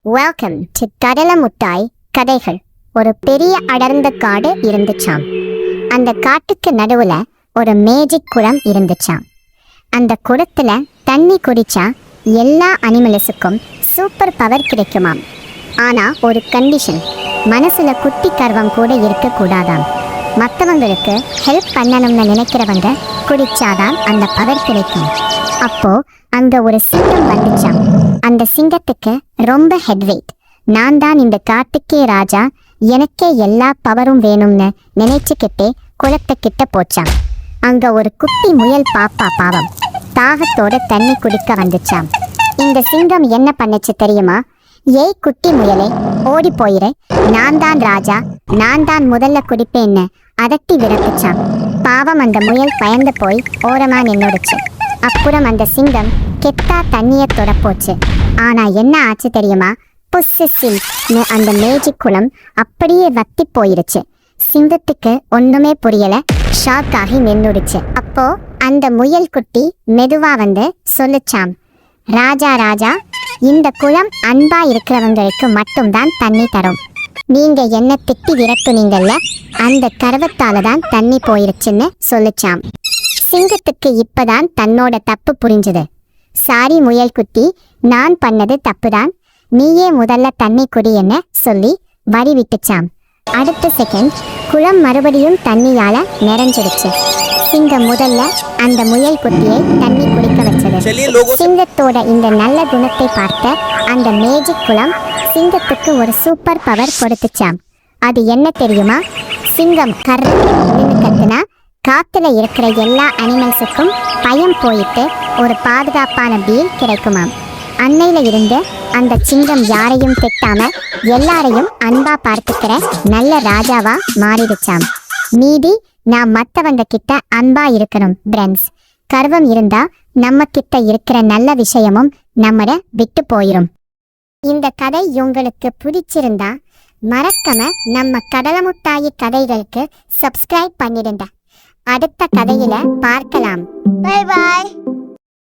Welcome to கடலமுட்டாய் கதைகள். ஒரு பெரிய அடர்ந்த காடு இருந்துச்சாம். அந்த காட்டுக்கு நடுவுல ஒரு மேஜிக் குளம் இருந்துச்சாம். அந்த குளத்துல தண்ணி குடிச்சா எல்லா அனிமல்ஸுக்கும் சூப்பர் பவர் கிடைக்குமாம். ஆனா ஒரு கண்டிஷன், மனசுல குட்டி கர்வம் கூட இருக்க கூடாதாம். மற்றவங்களுக்கு ஹெல்ப் பண்ணணும்னு நினைக்கிறவங்க குடிச்சாதான் அந்த பவர் கிடைக்கும். அப்போ அங்க ஒரு சிங்கம் வந்துச்சாம். அந்த சிங்கத்துக்கு ரொம்ப ஹெட்வெயிட். நான் தான் இந்த காட்டுக்கே ராஜா, எனக்கே எல்லா பவரும் வேணும்னு நினைச்சுக்கிட்டே குளத்துக்கிட்ட போச்சாம். அங்க ஒரு குட்டி முயல் பாப்பா பாவம் தாகத்தோட தண்ணி குடிக்க வந்துச்சாம். இந்த சிங்கம் என்ன பண்ணுச்சு தெரியுமா? ஏய் குட்டி முயலே, ஓடி போயிரு, நான் தான் ராஜா, நான் தான் முதல்ல குடிப்பேன்னு அதட்டி விரட்டுச்சாம். பாவம் அந்த முயல் பயந்து போய் ஓரமா நின்னுடுச்சு. அப்புறம் அந்த சிங்கம் கெத்தா தண்ணியை தொடப்போச்சு. ஆனா என்ன ஆச்சு தெரியுமா? புஸ்ஸின்னு அந்த மேஜிக் குளம் அப்படியே வத்தி போயிருச்சு. சிங்கத்துக்கு ஒண்ணுமே புரியல, ஷாக் ஆகி நின்னுடுச்சு. அப்போ அந்த முயல் குட்டி மெதுவா வந்து சொல்லுச்சாம், ராஜா ராஜா, இந்த குளம் அன்பா இருக்கிறவங்களுக்கு மட்டும்தான் தண்ணி தரும். நீங்க என்ன திட்டி விரட்டுனீங்கல்ல, அந்த கர்வத்தால தான் தண்ணி போயிருச்சுன்னு சொல்லுச்சாம். சிங்கத்துக்கு இப்பதான் தன்னோட தப்பு புரிஞ்சுது. சாரி முயல் குட்டி, நான் பண்ணது தப்புதான், நீயே முதல்ல தண்ணி குடின்னு சொல்லி வரி விட்டுச்சாம். அடுத்த செகண்ட் குளம் மறுபடியும் தண்ணியால நிறைஞ்சிடுச்சு. சிங்கம் முதல்ல அந்த முயல் குட்டியை தண்ணி குடிக்க வச்சது. சிங்கத்தோட இந்த நல்ல குணத்தை பார்த்த அந்த மேஜிக் குளம் சிங்கத்துக்கு ஒரு சூப்பர் பவர் கொடுத்துச்சாம். அது என்ன தெரியுமா? சிங்கம் கர்ன்னு கத்துனா காத்துல இருக்கிற எல்லா அனிமல்ஸுக்கும் பயம் போயிட்டு ஒரு பாதுகாப்பான பீல் கிடைக்குமாம். அன்னையில இருந்து அந்த சிங்கம் யாரையும் திட்டாம எல்லாரையும் அன்பா பார்த்துக்கிற நல்ல ராஜாவா மாறிடுச்சாம். மீதி நான் மற்றவங்க கிட்ட அன்பா இருக்கணும் ஃப்ரெண்ட்ஸ். கர்வம் இருந்தா நம்ம கிட்ட இருக்கிற நல்ல விஷயமும் நம்மள விட்டு போயிரும். இந்த கதை உங்களுக்கு பிடிச்சிருந்தா மறக்காம நம்ம கடலமுட்டாயி கதைகளுக்கு சப்ஸ்கிரைப் பண்ணிடுங்க. அடுத்த கதையில பார்க்கலாம். Bye bye.